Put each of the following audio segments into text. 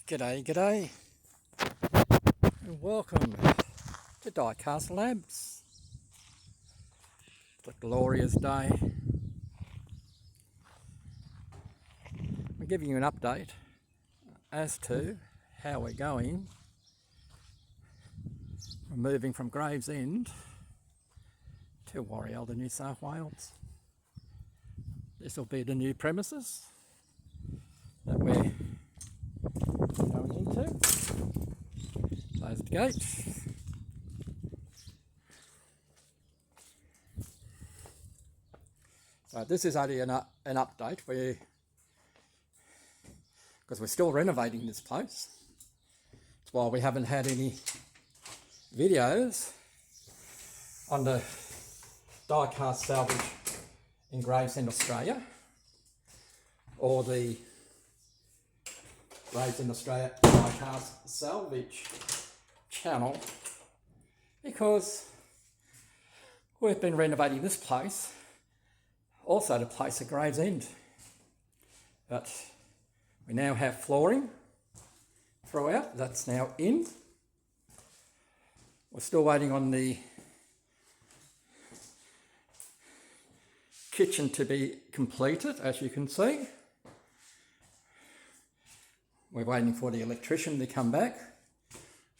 G'day, g'day, and welcome to Diecast Labs. It's a glorious day. I'm giving you an update as to how we're going. We're moving from Gravesend to Warialda, New South Wales. This will be the new premises that we're going into. Close the gate. So this is only an update because we're still renovating this place. That's why we haven't had any videos on the Diecast Salvage in Gravesend, Australia, or the Gravesend Australia Diecast Salvage channel, because we've been renovating this place, also the place at Gravesend. But we now have flooring throughout, that's now in. We're still waiting on the kitchen to be completed, as you can see. We're waiting for the electrician to come back,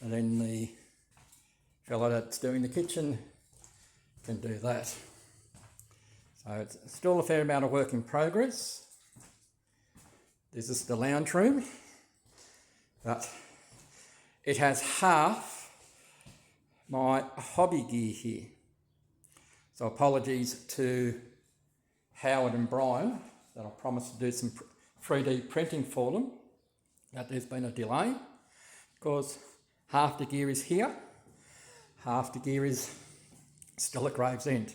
and then the fellow that's doing the kitchen can do that. So it's still a fair amount of work in progress. This is the lounge room, but it has half my hobby gear here. So apologies to Howard and Brian that I promised to do some 3D printing for them, but there's been a delay because half the gear is here, half the gear is still at Gravesend.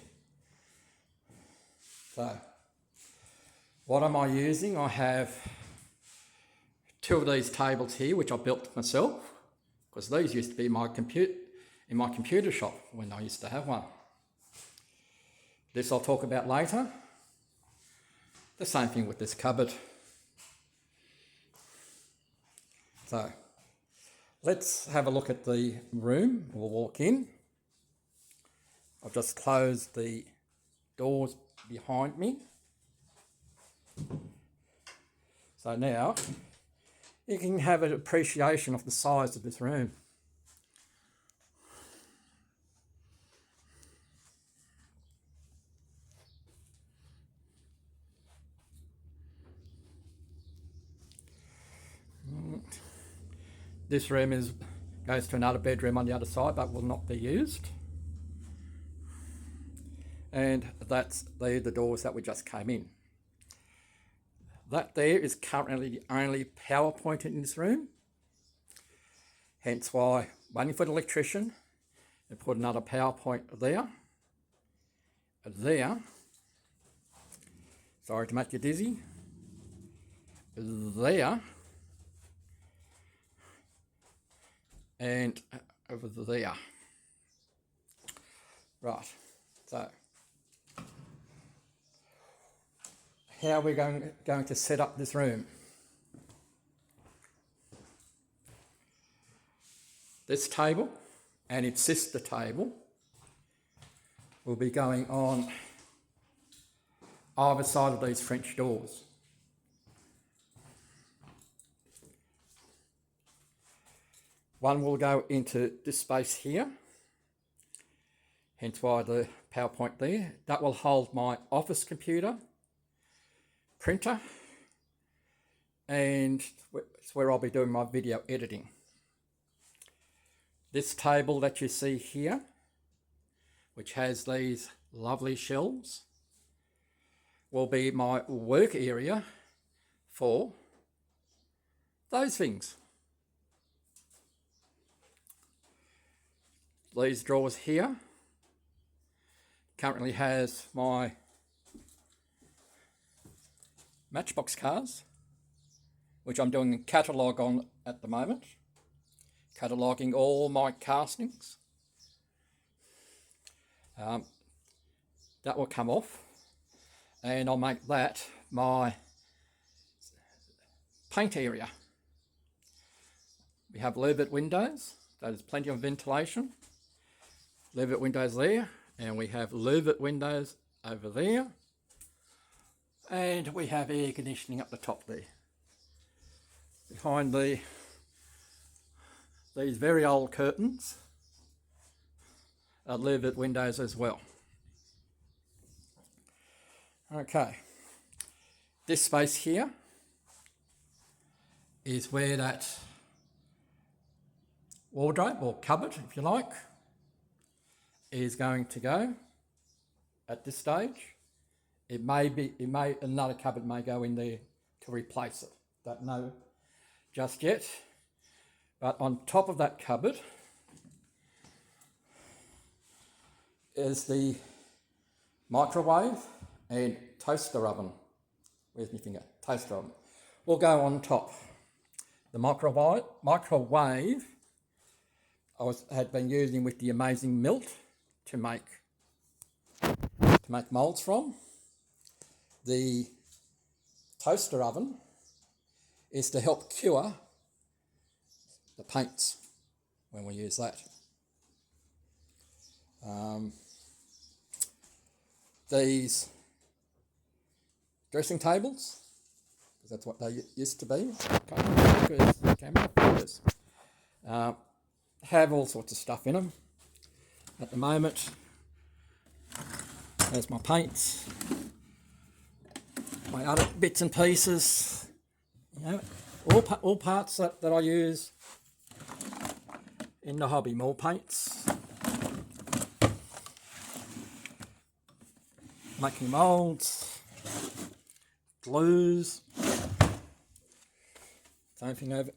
So what am I using? I have two of these tables here which I built myself, because these used to be in my computer shop when I used to have one. This I'll talk about later. The same thing with this cupboard. So let's have a look at the room. We'll walk in. I've just closed the doors behind me. So now you can have an appreciation of the size of this room. This room goes to another bedroom on the other side, but will not be used. And that's the doors that we just came in. That there is currently the only power point in this room. Hence why waiting for the electrician and put another power point there. There. Sorry to make you dizzy. There. And over there. Right, so how are we going to set up this room? This table and its sister table will be going on either side of these French doors. One will go into this space here, hence why the PowerPoint there. That will hold my office computer, printer, and it's where I'll be doing my video editing. This table that you see here, which has these lovely shelves, will be my work area for those things. These drawers here currently has my Matchbox cars, which I'm doing a catalogue on at the moment, cataloguing all my castings. That will come off, and I'll make that my paint area. we have louvered windows. There's plenty of ventilation. Louvered windows there, and we have louvered windows over there. And we have air conditioning up the top there. Behind these very old curtains are louvered windows as well. Okay, this space here is where that wardrobe or cupboard, if you like, is going to go at this stage. Another cupboard may go in there to replace it. Don't know just yet. But on top of that cupboard is the microwave and toaster oven. Where's my finger? Toaster oven. Will go on top. The microwave had been using with the amazing milk to make moulds from. The toaster oven is to help cure the paints when we use that. These dressing tables, because that's what they used to be, have all sorts of stuff in them. At the moment, there's my paints, my other bits and pieces, all parts that I use in the hobby. More paints, making moulds, glues, same thing over,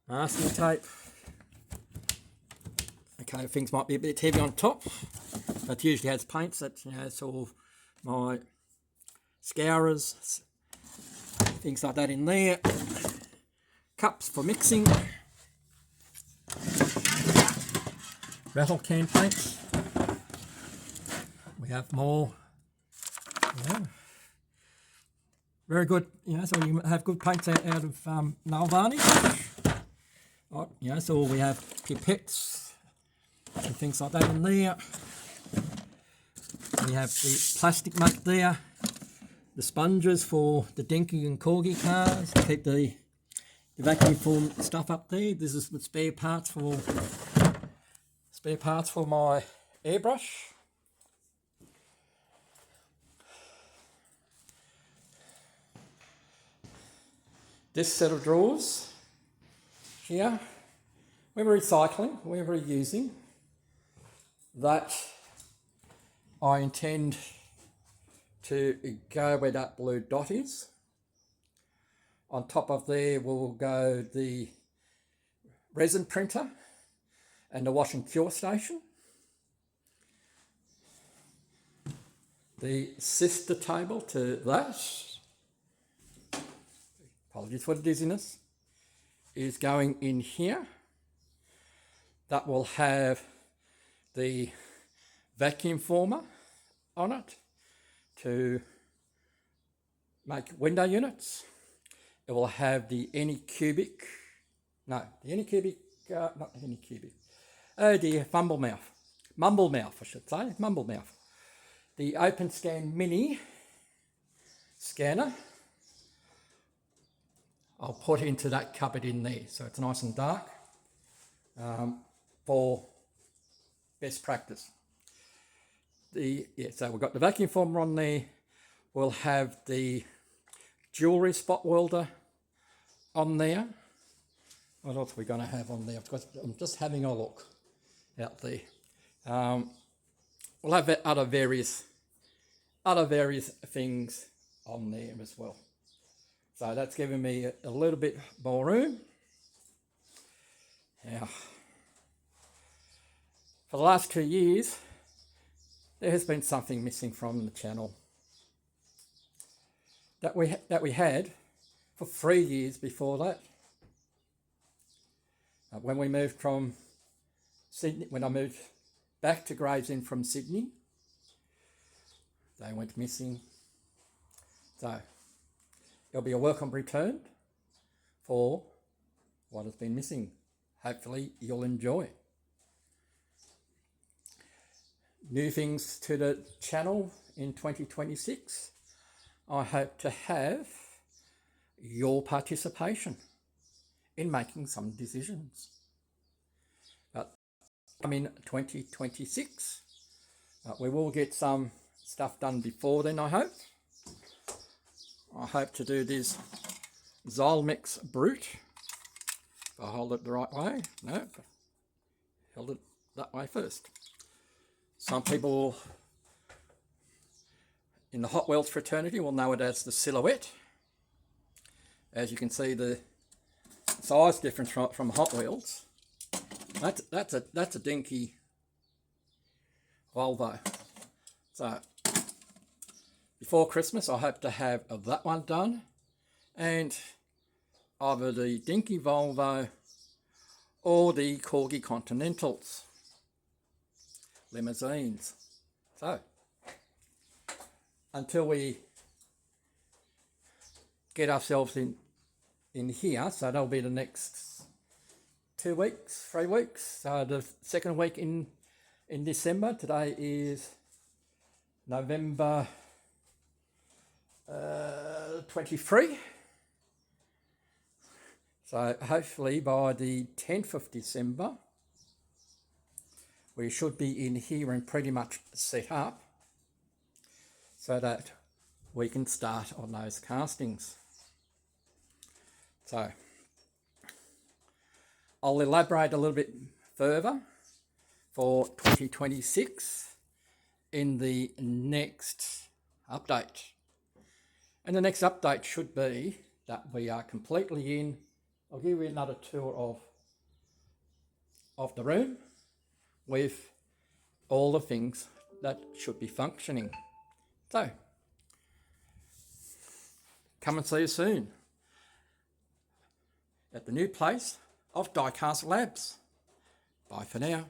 masking tape. Okay, things might be a bit heavy on top, but it usually has paints. That's all my scourers, things like that in there. Cups for mixing. Rattle can paints. We have more. Very good. So you have good paints out of nail varnish. Right, so we have pipettes and things like that in there. We have the plastic muck there, the sponges for the dinky and corgi cars to keep the vacuum form stuff up there. This is the spare parts for my airbrush. This set of drawers here, when we're recycling, when we're reusing, that I intend to go where that blue dot is. On top of there will go the resin printer and the wash and cure station. The sister table to that, apologies for the dizziness, is going in here. That will have the vacuum former on it to make window units. It will have the Mumblemouth, I should say, Mumblemouth. The OpenScan Mini scanner, I'll put into that cupboard in there, so it's nice and dark for best practice. So we've got the vacuum former on there. We'll have the jewellery spot welder on there. What else are we going to have on there? I'm just having a look out there. We'll have other various things on there as well. So that's giving me a little bit more room. Now, for the last 2 years, there has been something missing from the channel that we had for 3 years before that. When we moved from Sydney, when I moved back to Gravesend from Sydney, they went missing. So it'll be a welcome return for what has been missing. Hopefully you'll enjoy. New things to the channel in 2026. I hope to have your participation in making some decisions. But I'm in 2026. We will get some stuff done before then, I hope. I hope to do this Zolmix Brute. If I hold it the right way. No, held it that way first. Some people in the Hot Wheels fraternity will know it as the Silhouette. As you can see, the size difference from Hot Wheels. That's a dinky Volvo. So before Christmas, I hope to have that one done, and either the dinky Volvo or the Corgi Continentals limousines. So until we get ourselves in here, so that'll be the next 2 weeks, 3 weeks. So the second week in December. Today is November 23. So hopefully by the 10th of December, we should be in here and pretty much set up so that we can start on those castings. So I'll elaborate a little bit further for 2026 in the next update. And the next update should be that we are completely in. I'll give you another tour of the room with all the things that should be functioning. So, come and see you soon at the new place of Diecast Labs. Bye for now.